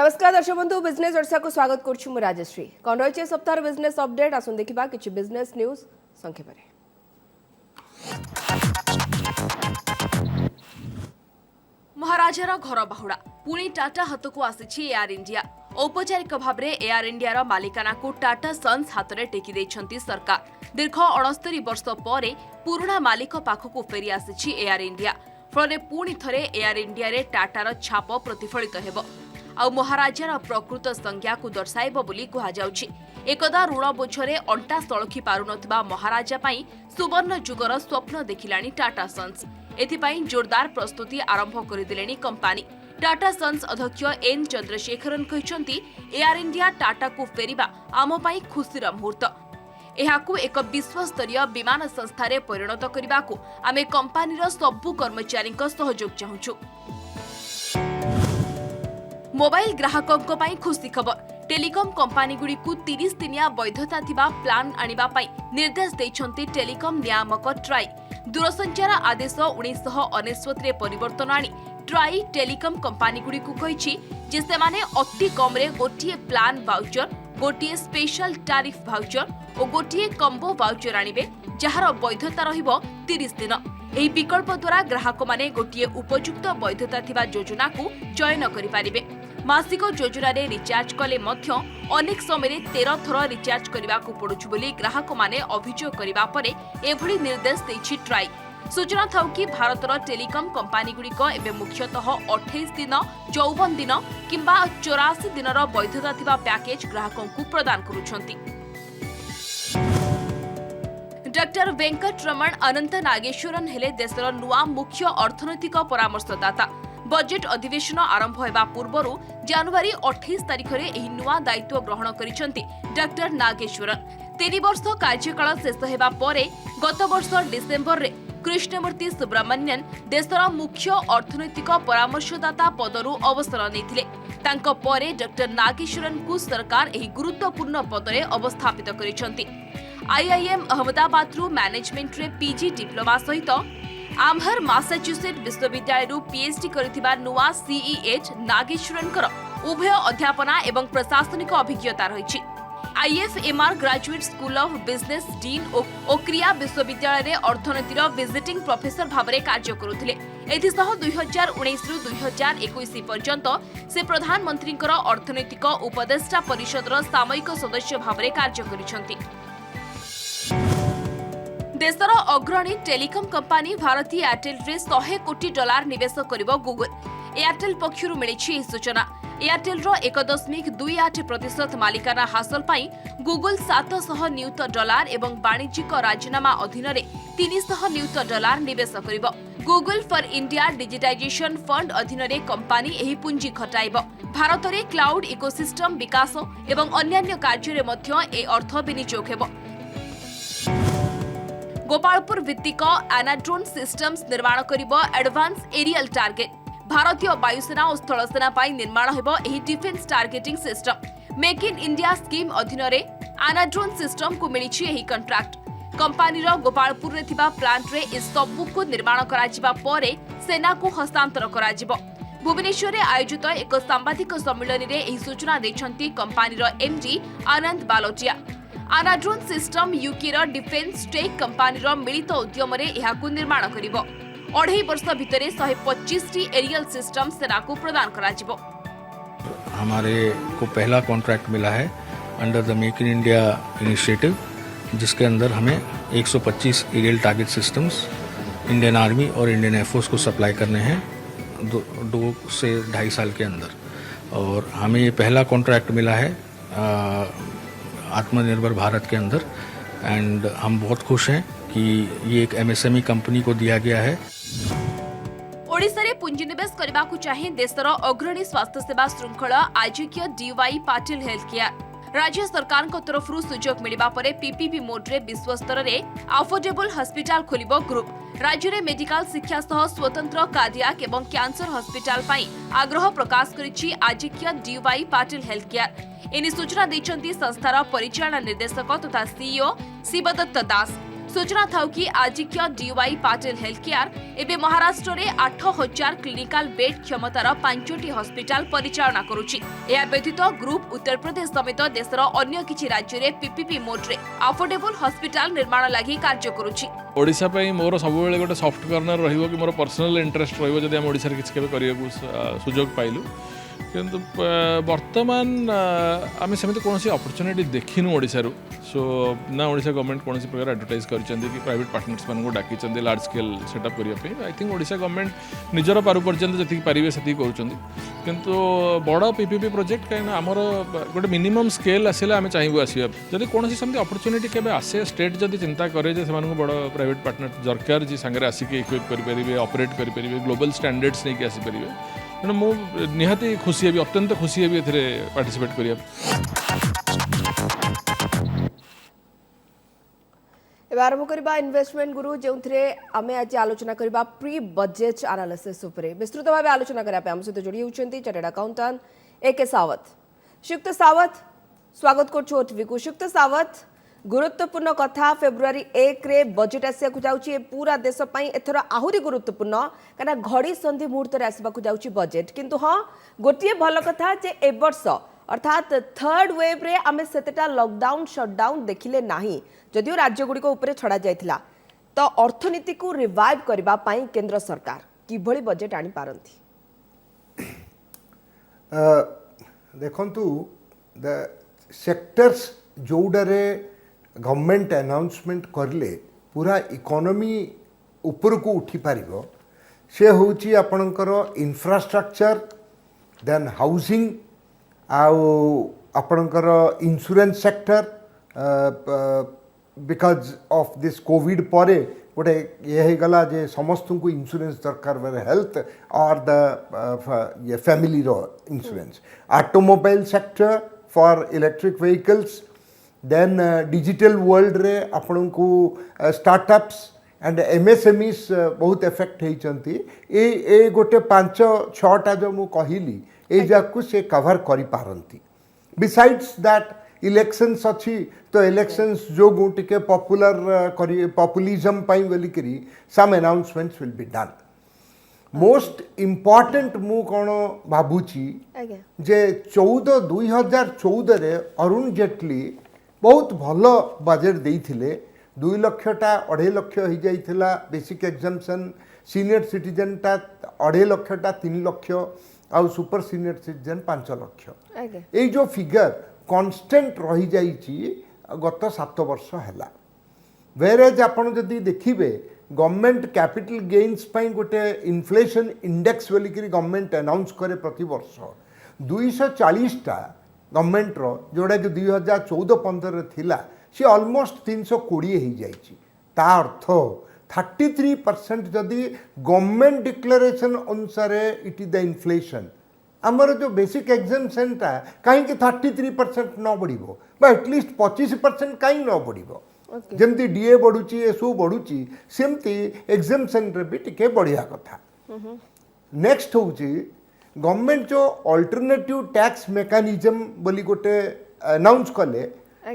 नमस्कार दर्शक बंधु बिजनेस चर्चा को स्वागत करुछु राजश्री कौन रही सप्ताह बिजनेस अपडेट आसन देखा कि बिजनेस न्यूज संक्षेप में। महाराजार घर बाहुड़ा पुणी टाटा हाथ को आसी एयर इंडिया। औपचारिक भाव में एयर इंडिया मालिकाना को टाटा सन्स हाथ में टेकी देइछंती सरकार। दीर्घ 69 वर्ष पर पुराणा मालिक पाखक फेरी आसी एयर इंडिया। फल पुणी थे एयर इंडिया रे टाटार छाप प्रतिफलित हेबो आ महाराजार प्रकृत संज्ञा को दर्शाइब बोली कहुछि। एकदा ऋण बोझरे अंटा सळखी पारुनथिबा महाराजा पई सुवर्ण जुगर स्वप्न देखिलानी टाटा सन्स। एथिपाई जोरदार प्रस्तुति आरंभ करदेलेनी कंपनी। टाटा सन्स अध्यक्ष एन चंद्रशेखरन कहते एयर इंडिया टाटा को फेरिबा आम पई खुशीर मुहूर्त। एहाकू एक विश्वस्तरीय विमान संस्थारे परिणत करने आमे कंपनीर सबु कर्मचारी सहयोग चाहूँ। मोबाइल ग्राहकों पई खुशी खबर। टेलीकॉम कंपनी गुड़ी को 30 दिनिया वैधता थिबा प्लान आनिबा पई निर्देश दैछंती टेलीकॉम नियामक ट्राई। दूरसंचार आदेश 1999 रे परिवर्तन आनी ट्राई टेलीकॉम कंपनी गुड़ी को कहिछि जे सेमाने अति कम रे गोटिए प्लान वाउचर, गोटिए स्पेशल टैरिफ वाउचर और गोटिए कम्बो वाउचर आनिबे जहार वैधता रहिबो 30 दिन। एही विकल्प द्वारा ग्राहक माने गोटिए उपयुक्त वैधता थिबा योजना को चयन करि पारिबे। मासिक योजना रे रिचार्ज कले मध्य अनेक समय 13 थर रिचार्ज करने को पड़ुछु बोली ग्राहक माने अभियोग करिबा परे एभली निर्देश दैछि ट्राई। सूचना थाउ कि भारतर टेलीकॉम कंपनी गुड़िक एवं मुख्यतः 28 दिन, 54 दिन किंबा 84 दिन वैधता थिबा पैकेज ग्राहकों को प्रदान करुछंती। डॉक्टर वेंकट रमण अनंत नागेश्वरन हेले देशर नुआ मुख्य अर्थनैतिक परामर्शदाता। बजेट अधिवेशन आरंभ होगा पूर्व जनवरी 28 तारिख में यह नुआ दायित्व ग्रहण करिसेंती डॉक्टर नागेश्वरन। 3 वर्ष कार्यकाल शेष होगा परे गत वर्ष डिसेम्बर रे कृष्णमूर्ति सुब्रमण्यन देशर मुख्य अर्थनैतिक परामर्शदाता पदरू अवसर नेथिले। तांको परे डॉक्टर नागेश्वरन को सरकार यह गुरुत्वपूर्ण पदरे अवस्थापित करिसेंती। आईआईएम अहमदाबाद मैनेजमेंट रे पीजी डिप्लोमा सहित आम्हर मासाचुसेट विश्वविद्यालय पीएचडी करिथिबा नुआ सीईएच नागेश्वरनकर उभय अध्यापना एवं प्रशासनिक अभिज्ञता रहिछि। IFMR graduate school of business dean और क्रिया विश्वविद्यालय रे अर्थनीतिर विजिटिंग प्रोफेसर भावरे कार्य करुथिले। एथिसह 2019 रु 2021 पर्यंत से प्रधानमंत्रीकर अर्थनैतिक उपदेष्टा परिषदर सामयिक सदस्य भावरे कार्य करिसेंती। देशर अग्रणी टेलीकॉम कंपनी भारती एयरटेल रे $100 कोटी निवेश करिबो गूगल। एयरटेल पक्षरु मिलिछि सूचना। एयरटेल रो 1.28% मालिकाना हासिल पाई गूगल $700 नियुत एवं वाणिज्यिक राजीनामा अधीन रे $300 नियुत निवेश करिबो। Google for India digitization fund अधीन रे कंपनी एही पुंजी खटाइबो। भारत रे क्लाउड इकोसिस्टम विकास एवं अन्यान्य कार्य रे मध्य ए अर्थ विनियोग हेबो। गोपालपुर भित्तिक एनाड्रोन सिस्टम्स निर्माण करिबो एडवांस एरियल टार्गेट। भारतीय वायुसेना और स्थलसेना पाई निर्माण हेबो एही defence targeting system. Make in India scheme अधीन रे एनाड्रोन सिस्टम को मिलिछि एही कॉन्ट्रैक्ट। कंपनी रो गोपालपुर रे थिबा प्लांट रे इस सबु को निर्माण कराजिबा परे सेना को हस्तांतर कराजिबो। भुवनेश्वर रे आयोजित एक सांबादिक सम्मेलन रे एही सूचना दैछंती कंपनी रो एमडी आनंद बालोटिया। एनाड्रोन सिस्टम यूके रो डिफेंस टेक कंपनी रो मिलित उद्यम रे एहाकू निर्माण करिबो। 2.5 वर्ष भितरे 125 टी एरियल सिस्टम सेना को प्रदान कराजिबो। हमारे को पहला कॉन्ट्रैक्ट मिला है under the make in India initiative, जिसके अंदर हमें 125 aerial target systems Indian army और इंडियन एयरफोर्स को सप्लाई करने हैं 2 से 2.5 साल के अंदर। और हमें ये पहला कॉन्ट्रैक्ट मिला है आत्मनिर्भर भारत के अंदर एंड हम बहुत खुश हैं कि ये एक एमएसएमई कंपनी को दिया गया है। ओडिशा रे पुंजीनिवेश करबा को चाहे देशर अग्रणी स्वास्थ्य सेवा श्रृंखला आजिक्य डीवाई पाटिल हेल्थ केयर। राज्य सरकार तरफ सुजोग मिलिबा परे पीपीपी मोड रे विश्व स्तर रे अफोर्डेबल हॉस्पिटल खोलिबो ग्रुप। राज्य रे मेडिकल शिक्षा सह स्वतंत्र कार्डियाक एवं कैंसर हॉस्पिटल पाई आग्रह प्रकाश करिछि आजिक्य डीवाई पाटिल हेल्थ केयर। एनी सूचना दैछंती संस्थार परिचालन निर्देशक तथा सीईओ शिवदत्त दास। सूचना था कि आजिक्य डीवाई पाटिल हेल्थ केयर एवं महाराष्ट्र में 8000 क्लिनिकल बेड क्षमतार 5टी हस्पिटाल परिचालना करुछि। या व्यतीत ग्रुप उत्तर प्रदेश समेत देशर अन्य किछि राज्य में पीपीपी मोड रे अफोर्डेबल हस्पिटाल निर्माण लागि कार्य करुछि। ओडिशा पे मोर सब बेले गोटे सॉफ्ट कॉर्नर रहिबो कि मोर पर्सनल इंटरेस्ट रहिबो जदि हम ओडिशा रे किछि केबे करियौ सुजोग पाइलु किंतु वर्तमान आम सेमती कौन अपॉर्चुनिटी देखिनु ओडिशा सो ना ओडिशा गवर्नमेंट कौन प्रकार एडवर्टाइज करछन्ती कि प्राइवेट पार्टनर्स मान को डाकी लार्ज स्केल सेटअप करने। आई थिंक ओडिशा गवर्नमेंट निजर पारु पर्यंत जी पारे से करुँच किंतु बड़ पीपीपी प्रोजेक्ट कहीं आमर गोटे मिनिमम स्केल आसले आम चाहबू आसवा जब कौन सेमती अपॉर्चुनिटी के आसे स्टेट जब चिंता करे से बड़ प्राइवेट पार्टनर दरकार जी सांगे आसिक इक्विप करेंगे ऑपरेट करेंगे ग्लोबल स्टैंडर्ड्स नहीं आसीपर तेणु मु निहाती खुशी हेबी अत्यंत खुशी हेबी एथिरे पार्टिसिपेट करिया। एबे आरंभ करबा इन्वेस्टमेंट गुरु जो आमे आज आलोचना करबा प्री बजेट एनालिसिस उपरे विस्तृत भाव आलोचना करिया पे हम सहित जोड़ी होउछंती चार्टर्ड अकाउंटेंट ए के सावत। श्रीयुक्त सावत स्वागत करछु ओटीवी को। श्रीयुक्त सावत गुरुत्वपूर्ण कथा फेब्रुआरी 1 रे बजेट आसिया जाउची पूरा देश पई एथर आहुरी गुरुत्वपूर्ण काना घड़ी संधि मुहूर्त रे आसीबा जाउची बजेट किंतु हां गोटिए भल कथा जे ए वर्ष अर्थात थर्ड वेव रे आमे सेतेटा लॉकडाउन शटडाउन देखिले नाही जदियो राज्य गुडी को ऊपर छड़ा जायथिला तो अर्थनीति को रिवाइव करबा पई केंद्र सरकार किभली बजेट आनी पारंती। देखंतु द सेक्टर्स जोडरे गवर्नमेंट अनाउंसमेंट करले पूरा इकोनॉमी ऊपर को उठी पारिबो से होची आपणकर इंफ्रास्ट्रक्चर देन हाउसिंग आउ आपणकर insurance sector because of this covid परे गोटे ये गला जे समस्त को इंश्योरेंस दरकार वेर हेल्थ और द ये फैमिली रो insurance automobile sector for electric vehicles then digital world रे आपण को स्टार्टअप्स एंड एमएसएमईस बहुत इफेक्ट होती ए गोटे 5-6टा जो मु कहली ए जाकू से कवर करि पारंती। बिसाइड्स दैट इलेक्शंस अच्छी तो इलेक्शंस जो टिके पॉपुलर पॉपुलिज्म पाई बोली करी some announcements will be done. Most important मु कौन भाबुची जे 2014 रे अरुण जेटली बहुत भल बजेट देइथिले 2 लक्षटा 2.5 लक्ष हो जाइथिला बेसिक एग्जाम्पशन सीनियर सिटीजन टा 2.5 लक्षटा 3 लक्ष आउ सुपर सीनियर सिटीजन 5 लक्ष ए जो फिगर कांस्टेंट रही जाइछि गत 7 वर्ष हैला। वेरेज आपण जदी देखिबे गवर्नमेंट कैपिटल गेन्स पई गोटे इन्फ्लेशन इंडेक्स बोली करी गवर्नमेंट अनाउंस करे प्रति वर्ष 240टा गवर्नमेंट रो जोड़ा कि 2014-15 थिला सी ऑलमोस्ट 320 हो जाइछि ता अर्थ 33% जदि गवर्नमेंट डिक्लेरेशन अनुसार इट इज द इन्फ्लेशन आमर जो बेसिक एग्जाम्पशन टा कहीं 33% न बढ़िबो बा एटलिस्ट 25% कहीं न बढ़िबो जमती डीए बढ़ुची एसु बढ़ुची सेमती एग्जाम्पशन रे भी टिके बढ़िया कथा। नेक्स्ट होची गवर्नमेंट जो अल्टरनेटिव टैक्स मेकानिज्म बोली गोटे अनाउंस कले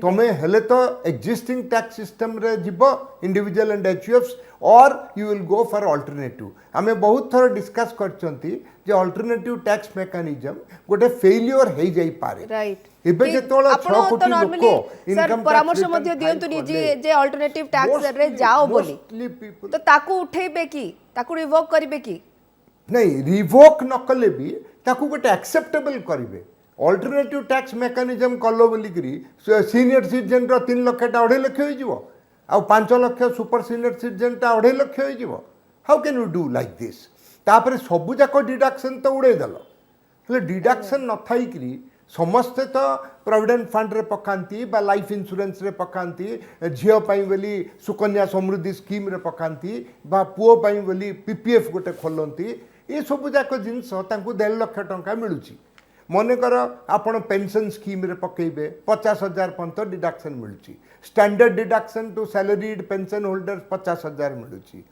तमें हेले तो एक्जिस्टिंग टैक्स सिस्टम रे जिबो इंडिविजुअल एंड एचयूएफ्स और you will go for alternative. आमे बहुत थोड़ा डिस्कस करचंती जे अल्टरनेटिव टैक्स मेकानिज्म गोटे फेलियर हे जाई पारे राइट एबे जेतोला 6 कोटी लोक इनकम परामर्श मध्ये दियंतु नि जे अल्टरनेटिव टैक्स रे जाओ बोली तो ताकू उठेबे की ताकू रिवोक करिवे की नहीं रिवोक न कले भी ताकू गोटे एक्सेप्टेबल करेंगे अल्टरनेटिव टैक्स मेकानिज्म कल बोलिकी सीनियर सिटीजन 3 लक्षटा 2.5 लक्ष हो आ 5 लक्ष सुपर सीनियर सिटीजनटा 2.5 लक्ष हो how can you do like this तापर सबुजाक डिडक्शन तो उड़ेदेल हेल्ले डिडक्शन न थी समस्ते तो प्रोविडेंट फंड रे पकाती बा लाइफ इंश्योरेंस रे पकाती झील बोली सुकन्या समृद्धि स्कीम रे पकाती बा पुओ बोली पीपीएफ गोटे खोलती ये सबुजाक जिनस 1.5 लाख टंका मिलूची मनकर आपण पेंशन स्कीम रे पकेबे 50,000 पर्यंत डिडक्शन मिलूची standard deduction to salaried pension holders 50,000 मिलूची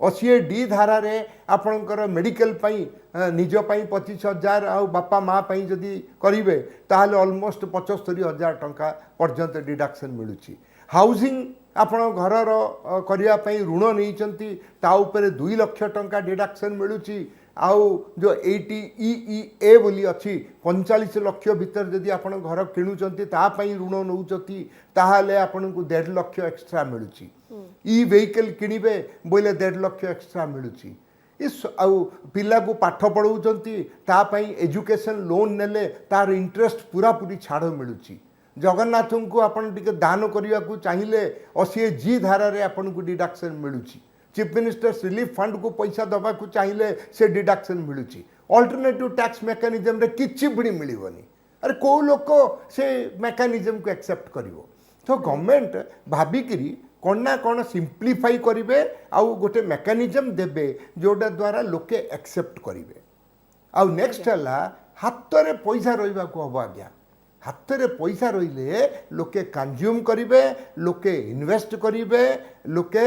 80D धारा रे आपणकर मेडिकल पाई निज पाई 25,000 आ बापा माँ पाई जदि करिवे ताहले ऑलमोस्ट 75,000 टंका पर्यंत डिडक्शन मिलूची हाउसिंग ଆପଣ ଘରର କରିବା ପାଇଁ ଋଣ ନେଇଛନ୍ତି ତା ଉପରେ 2 ଲକ୍ଷ ଟଙ୍କା ଡିଡକ୍ସନ୍ ମିଳୁଛି आउ जो 80EEA बोली अच्छी 45 लक्ष भीतर जदि आप घर किणुचंती तापाई ऋण नौचती ताहले आपन को 1.5 लक्ष एक्स्ट्रा मिलुची ई व्हीकल किनिबे बोले 1.5 लक्ष एक्स्ट्रा मिलुची इस आउ पिला को पाठ पढ़ाउचंती तापाई एजुकेशन लोन नेले तार इंटरेस्ट पूरा पूरी छाड़ मिलुची जगन्नाथ को आपन टिके दान करिया को चाहिए 80G धारा रे आपन को डिडक्शन मिलुची चीफ मिनिस्टर रिलीफ फंड को पैसा दबा को चाहिए से डिडक्शन मिलुची अल्टरनेटिव टैक्स मेकानिज्म रे किछि भी मिलबनी अरे को लोक से मेकानिज्म को एक्सेप्ट करिवो तो गवर्नमेंट भाबिकिरी कौन ना कौन सिंप्लीफाई करेंगे आउ गोटे मेकानिज्म देबे जोटा द्वारा लोके एक्सेप्ट करेंगे आउ नेक्स्ट है हाथ रे पैसा रहा को हम आज्ञा हाथ रे पैसा रहिले लोके कंज्यूम करेंगे लोके इन्वेस्ट करेंगे लोके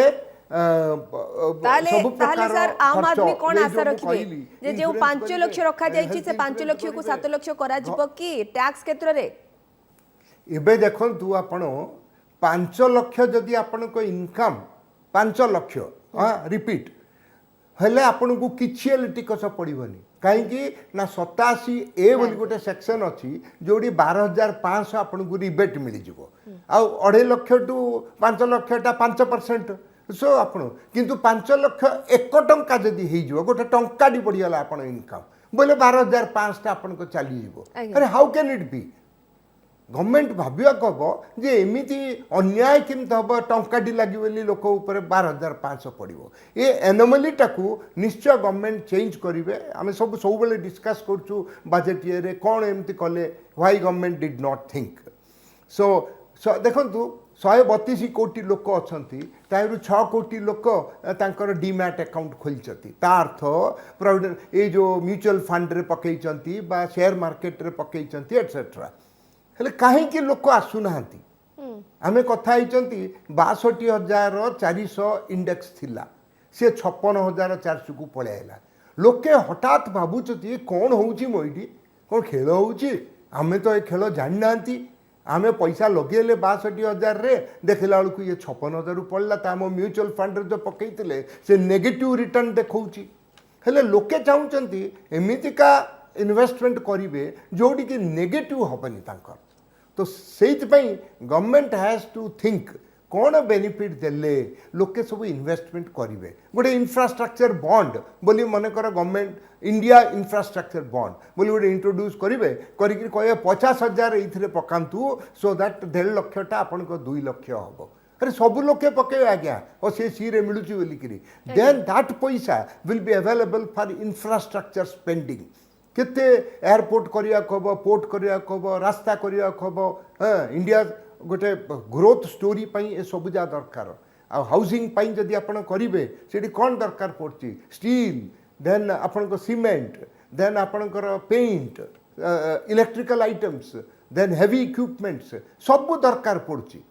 सर आम आदमी कौन आशा रखिए जे जो 5 लाख रखा जाइछि से 5 लाख को 7 लाख करा जिवो कि टैक्स क्षेत्र रे एबे देखंतु आपण 5 लाख जदि आपण को इनकम 5 लाख हां रिपीट हेले आपण को किछि टिकस पड़िबनी कहीं ना 87A बोली गोटे सेक्शन अच्छी जोड़ी 12,500 आपन को रिबेट मिल जिवो आ 2.5 लाख टू 5 लाख टा 5% सो आपण किंतु 5 लाख 1 टंका जदि हे जिवो गोटे टंका डी पड़ियाला आपण इनकम बोले 12,500 आपन को चली जिवो अरे how can it be government Bhavya कब जे एमिति अन्याय केमती हम टंकाटी लगे लोक उपर 12,500 पड़ो ये एनोमली टाकू निश्चय गवर्नमेंट चेंज करेंगे आम सब बेले डिस्कस करूँ बजेट ये कौन एमती कले why government did not think so देखु 132 कोटी लोक अच्छा 6 कोटी लोक तांकर डीमैट अकाउंट खोलती ता अर्थ प्रोविडेंट ये जो म्यूचुअल फंड रे पकईचंती बा शेयर मार्केट रे पकईचंती एटसेट्रा हेले कहीं लोक आसुना आम कथा 62,400 इंडेक्स थिला सी 56,400 को पलैला लोके हठात भावुँ कौन होची मोइटी कौन खेल होची आमे तो ये खेल जाना आम पैसा लगे 62,000 रे देखला बेलू ये 56,000 पड़ला तो आम म्यूचुअल फंड जो पकईले से नेगेटिव रिटर्न देखौची हेले लोके चाहूँगी एमितिका इन्वेस्टमेंट करेंगे जोड़ी कि नेगेटिव हेनी तांकर तो से गवर्नमेंट हैज टू थिंक कौन बेनिफिट देले लोके सब इन्वेस्टमेंट करेंगे गोटे इंफ्रास्ट्रक्चर बॉन्ड बोली मनकर गवर्नमेंट इंडिया इंफ्रास्ट्रक्चर बॉन्ड बोली गोटे इंट्रोड्यूस करेंगे करेंगे कहे 50,000 ये पकातु सो दैट 1.5 लक्षटा आपन को 2 लक्ष हम अरे सब लोके पके आज्ञा और से सी रे मिलुची बोलिकी देन दैट पैसा will be available for infrastructure spending केते एयरपोर्ट करिया खब पोर्ट करिया खब रास्ता करिया खब हाँ इंडिया गोटे ग्रोथ स्टोरी पई ए सब जा दरकार आ हाउसिंग पई जदि आपण करिवे सेठी कोन दरकार पड़ची स्टील देन आपण को सीमेंट देन आपण को paint electrical items then heavy equipments सब दरकार पड़ची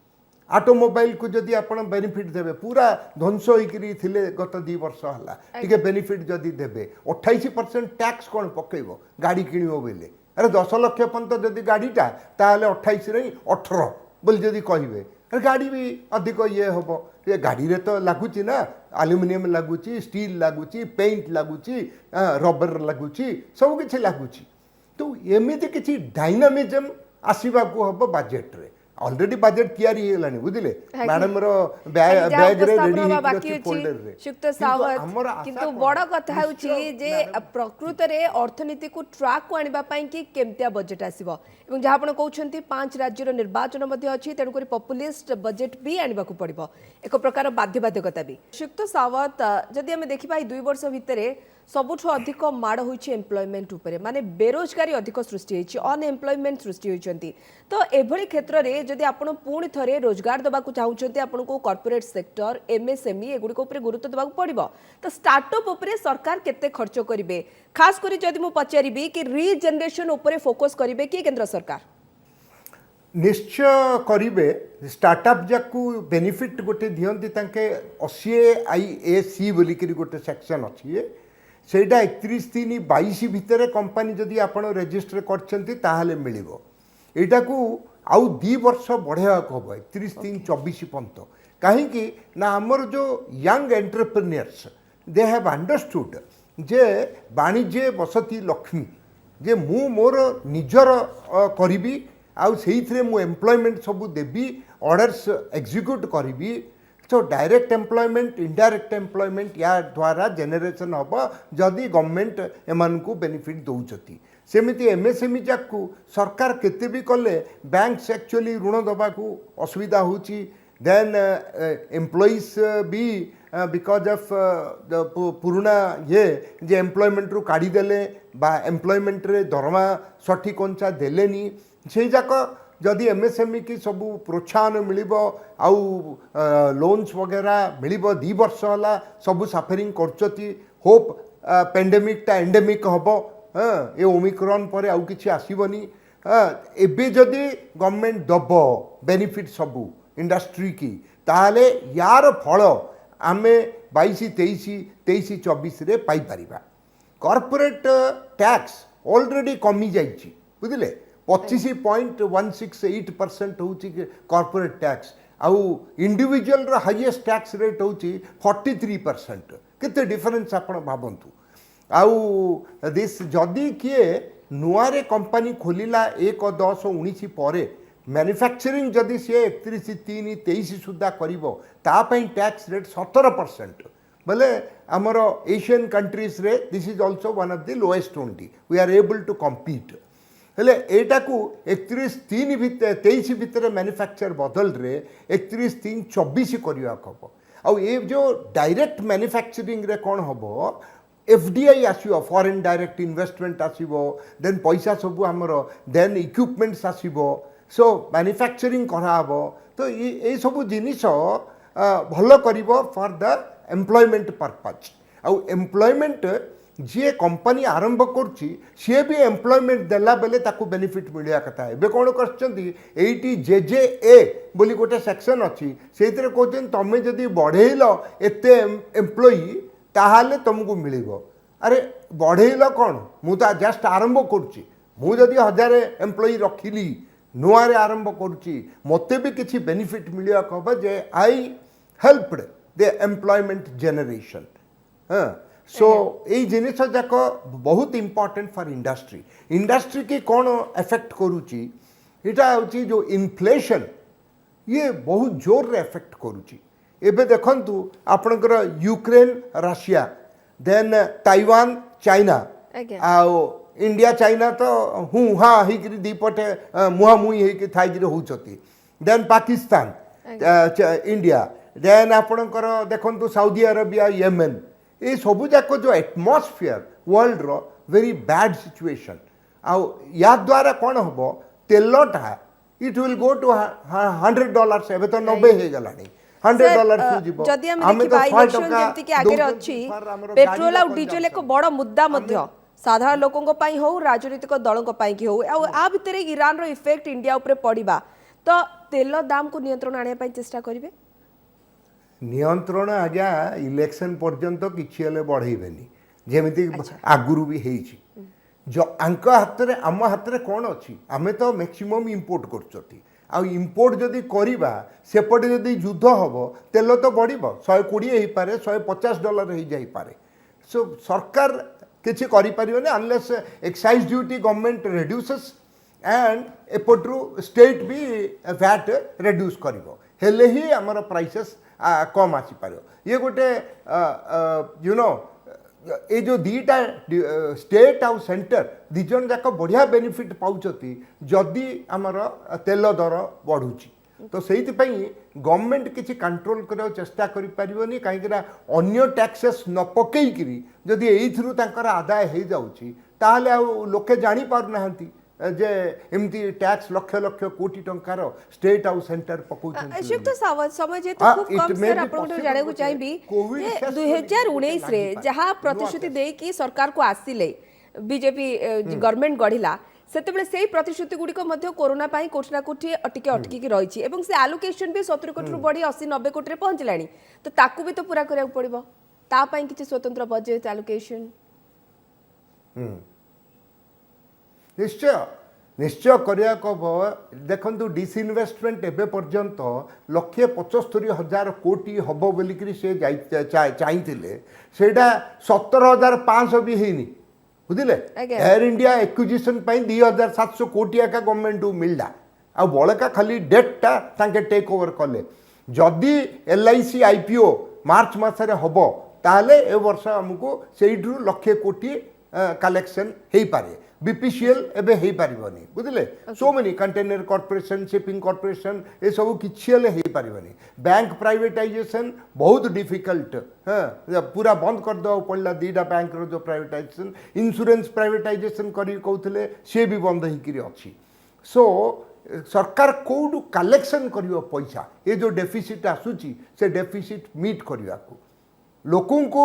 ऑटोमोबाइल को जदि आपण बेनिफिट देबे पूरा ध्वंस होइकरी थिले गत 2 वर्ष हला टिके बेनिफिट जदि देबे 28% टैक्स कोन पकेइबो गाड़ी किनिबो बेले अरे 10 लाख पंत जदि गाड़ीटा ताले 28 रे 18 बोल जदि कहिबे अरे गाड़ी भी अधिक ये हम ये गाड़ी रे तो लगुची ना एल्युमिनियम लगुची स्टील लगुची पेंट लगुची रबर लगुची सब किछि लगुची तो एमिति किछि डायनामिज्म आसीबा को हम बजेट रे ऑलरेडी बजेट तैयारी हेलानी बुझिले मैडम रो बैग रे रेडी बाकी फोल्डर रे शुक्त सावत किंतु बड़ कथा होची जे प्रकृत रे अर्थनीति को ट्रैक को आनिबा पई कि केमतिया बजेट आसीबो एवं जहा आपण कहउछंती 5 राज्य रो निर्वाचन मध्ये अछि तेनु करी पॉपुलिस्ट बजेट भी आनिबा को पड़िबो एक प्रकार बाध्यबाधकता भी शुक्त सावत जदि हम देखिबा 2 वर्ष भितरे सबुठ अधिक माड़ होइछि एम्प्लॉयमेंट उपरे माने बेरोजगारी अधिक सृष्टि होइछि अनएम्प्लॉयमेंट सृष्टि होइछंती तो एभली क्षेत्र रे जदि आपण पूर्ण थरे रोजगार दबा को चाहउछंती आपण को कॉर्पोरेट सेक्टर एमएसएमई एगुडी को उपरे गुरुत्व दबा को पड़िबो तो स्टार्टअप उपरे सरकार केते खर्च करिवे खास करी जदि मु पचारिबी कि रीजनरेशन उपरे फोकस करिवे कि केंद्र सरकार निश्चय करेंगे स्टार्टअप जाकू बेनिफिट गोटे दियंती तांके 80IAC बोलिक गोटे सेक्शन अच्छी सेटा 31/3/22 भितर कंपनी जदि आपण रजिस्टर करछंती ताहाले मिलिबो एटा को आउ 2 वर्ष बढ़ेवा को हम 31/3/24 पर्यंत कहीं ना आमर जो young entrepreneurs they have understood जे वाणिज्य बसती लक्ष्मी जे मु मोर निजर करी आउ से मु एम्प्लॉयमेंट सब देवी ऑर्डर्स एग्जीक्यूट करी तो डायरेक्ट एम्प्लॉयमेंट इनडायरेक्ट एम्प्लॉयमेंट या द्वारा जेनेरेशन हम जदि गवर्नमेंट एमान को बेनिफिट दौरान सेमिति एमएसएमई जाकू सरकार केते भी कले बैंक्स एक्चुअली ऋण दबा को असुविधा होची देन एम्प्लॉइज भी बिकॉज ऑफ पुराना ये जे एम्प्लॉयमेंट रू काढ़ी देले बा एम्प्लॉयमेंट रे दरमा सठिक अंचा देलेनी से जाक जदि एमएसएमई की सब प्रोत्साहन मिलिबो आउ लोन्स वगैरह मिलिबो 2 वर्ष होला सब सफरिंग करचती होप पेंडेमिक टा एंडेमिक हबो ये ओमिक्रॉन पर आउ किछि आसीबनी एबे जदि गवर्नमेंट दबो बेनिफिट सबू इंडस्ट्री की ताले यार फल आमे 22 23 24 रे पाई परिबा कॉर्पोरेट टैक्स ऑलरेडी कमी जाइछि बुझिले 25.168% होची कॉर्पोरेट टैक्स आउ इंडिविजुअल रो हाईएस्ट टैक्स रेट होची 43%। केते डिफरेंस आपण भाबंतु आउ दिस जदि किए नुआरे कंपनी खोलिला 1/10/19 परे मैन्युफैक्चरिंग जदि सी 31/3/23 सुधा करिवो ता पई टैक्स रेट 17%। बोले आमर एशियन कंट्रीज रे this is also one of the lowest only we are able to compete हेले एटा को 31/3/23 भितर मैन्युफैक्चर बदल रे 31/3/24 करिया खबो आ ये जो डायरेक्ट मैन्युफैक्चरिंग रे कोन हबो एफडीआई आसीबो फॉरेन डायरेक्ट इन्वेस्टमेंट आसीबो देन पैसा सब हमर देन इक्विपमेंट्स आसीबो सो मैन्युफैक्चरिंग कराबो तो ये सब जिनिस भलो करिवो फॉर द एम्प्लॉयमेंट पर्पज आ एम्प्लॉयमेंट जी कंपनी आरंभ करछि सी भी एम्प्लॉयमेंट देला बेले ताकू बेनिफिट मिलिया कथा है कौन करती जेजेए बोली गोटे सेक्शन अच्छी से कहते तुम जदि बढ़ेल एते एम्प्लॉई ताहाले तुमको मिलिबो अरे बढ़ेल कौन मु तो जस्ट आरंभ करुच्ची मु जदि 1000 एम्प्लॉई रखिली नुआ रे आरंभ करुच्ची मते भी किसी बेनिफिट मिलिया कहब जे आई हेल्पड द एम्प्लॉयमेंट जनरेशन हाँ सो ये जिनिस जाक बहुत इंपॉर्टेंट फॉर इंडस्ट्री इंडस्ट्री की कौन एफेक्ट करुच्ची इटा हूँ जो इन्फ्लेशन ये बहुत जोर रे एफेक्ट करुच्ची एबे देखंतु आपनकर Ukraine Russia then Taiwan China आओ इंडिया चाइना तो हूँ हाँ होकर दीपटे मुहा मुही होकर थाई होती देन पाकिस्तान इंडिया देन आपनकर देखंतु सऊदी अरेबिया येमेन ये सबू जाक जो एटमॉस्फेयर वर्ल्ड रो वेरी बैड सिचुएशन आउ या द्वारा कौन हम तेलटा इट विल गो टू $100 एबे तो 90 हो गलानी $100 जदि हम देखिबा इलेक्शन जेंति कि आगे अछि पेट्रोल और डीजल एक बड़ मुद्दा मध्य साधारण लोकों को पाई हो राजनीतिक दलों को पाई कि हो आ भितर ईरान रो इफेक्ट इंडिया ऊपर पड़िबा तो तेल दाम को नियंत्रण आने पाई चेष्टा करिवे नियंत्रण आज्ञा इलेक्शन पर्यंत किसी हेले बढ़ेबेनी जेमिति आगुरु भी हेछि जो आंक हाथ रे आम हाथ रे कौन अच्छी आम तो मैक्सिमम इंपोर्ट करछती आ इंपोर्ट जदि करिबा सेपटे जदि युद्ध हम तेल तो बढ़िबो 120 हो पारे $150 हो जाई पारे सो सरकार किछि करि परिबने unless excise duty government reduces and एपटरू स्टेट भी वैट रिड्यूस करिवो हेले ही हमर प्राइसेस कम आसीपार ये गोटे यू नो ये जो दीटा स्टेट आउ सेंटर दिजन जाक बढ़िया बेनिफिट पाउछती जदि आमर तेल दर बढ़ुची तो से गवर्नमेंट किसी कंट्रोल करने चेष्टा करें कहीं अन्य टैक्सेस न पकईकि जदि ये आदाय हो जाऊँगी ताहले लोके जानी पारना जे एमती टैक्स लक्ष लक्ष कोटी टंकार स्टेट आउ सेंटर पकाउछन अशोक तो समय जेतु खूब कम सर आपन जाने को चाहिबी 2019 रे जहां प्रतिश्रुति दे कि सरकार को आसिले बीजेपी गवर्नमेंट गढ़िला सेतेबेले सेही प्रतिश्रुति गुडी को मध्य कोरोना पाई कोठना कोठी अटकी रहिछि एवं से एलोकेशन भी 70 कोटी रु बढ़ी 80-90 कोटी रे पहुंचलानी तो ताकू भी तो पूरा करिया पड़िबो ता पाई किछि स्वतंत्र बजेट एलोकेशन निश्चय निश्चय करिया देखु डिसइनवेस्टमेंट एबे पर्यंत 1,75,000 कोटी हम बोलिकी से चाहिए सेटा 17,500 भी हैनी बुझिले आज्ञा। एयर इंडिया एक्विजिशन 2,700 कोटी एका गवर्नमेंट मिलला आ बड़का खाली डेटा तांके टेक ओवर कले जदि LIC IPO मार्च मसरे हम ताहले ए वर्ष हमको सेइड्रु 1,00,000 कोटी कलेक्शन हो पारे BPCL एबे हो पारिबनी बुझिले so many container corporation shipping corporation ए सब किछि हेले हो पारिबनी बैंक प्राइवेटाइजेशन बहुत डिफिकल्ट हाँ पूरा बंद कर दो पड़ला दीटा बैंक रो जो प्राइवेटाइजेशन इंश्योरेंस प्राइवेटाइजेशन करी कहउतले से भी बंद होइकरी अछि सो सरकार कोडू कलेक्शन करियो पैसा ये जो डेफिसिट आसुची से डेफिसिट मीट करिया को लोकों को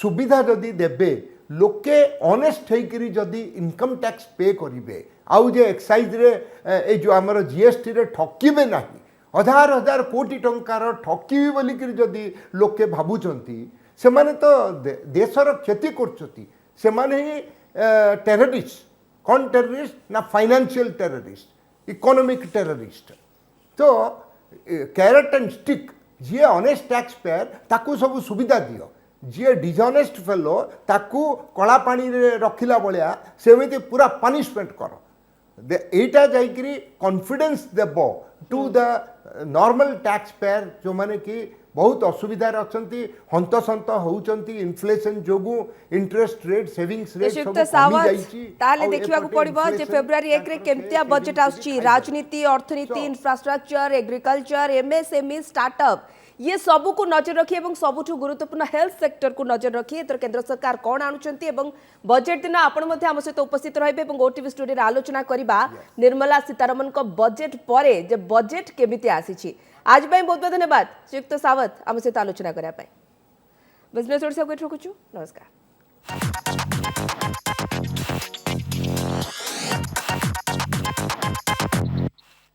सुविधा जदि देबे लोके ऑनेस्ट होइकरी जदि इनकम टैक्स पे करिवे आउ जे एक्साइज रे ए जो हमर GST रे ठकिबे नाही हजार हजार कोटी टंकार ठकिबे बोलिकरी जदि लोके भाबुचंती से माने तो देशर क्षति करछती से माने ही टेररिस्ट कौन टेररिस्ट ना फाइनेंशियल टेररिस्ट इकोनॉमिक टेररिस्ट तो कैरेट एंड स्टिक जी ऑनेस्ट टैक्स पेयर ताकू सब सुविधा दियो जी डिजॉनेस्ट फेलो ताकू कला पानी रे रखिला बलिया सेमिति पूरा पनिशमेंट कर एटा जाइकरी कॉन्फिडेंस देब to the normal tax payer जो माने कि बहुत असुविधार अछंती हंतसंत होउचंती इन्फ्लेशन जोगु इंटरेस्ट रेट सेविंग्स रेट सब श्रीयुक्त सावंत ताले देखिबा को पड़िबो जे फेब्रुआरी 1 रे केमतिया बजट आउची राजनीति अर्थनीति इंफ्रास्ट्रक्चर एग्रीकल्चर MSME स्टार्टअप ये सबू को नजर रखी एवं सबुठु गुरुत्वपूर्ण हेल्थ सेक्टर को नजर रखी एतर केंद्र सरकार कौन आणुचंती एवं बजट दिन आपण मध्ये हम सहित उपस्थित रहिबे एवं ओटीवी स्टूडियो रे आलोचना करबा निर्मला सीतारमण को बजट परे जे बजट केमिति आसीची आज बहुत बहुत धन्यवाद श्रीयुक्त सावंत हम सहित आलोचना करबा बिजनेस ओडिशा को रखुछु नमस्कार।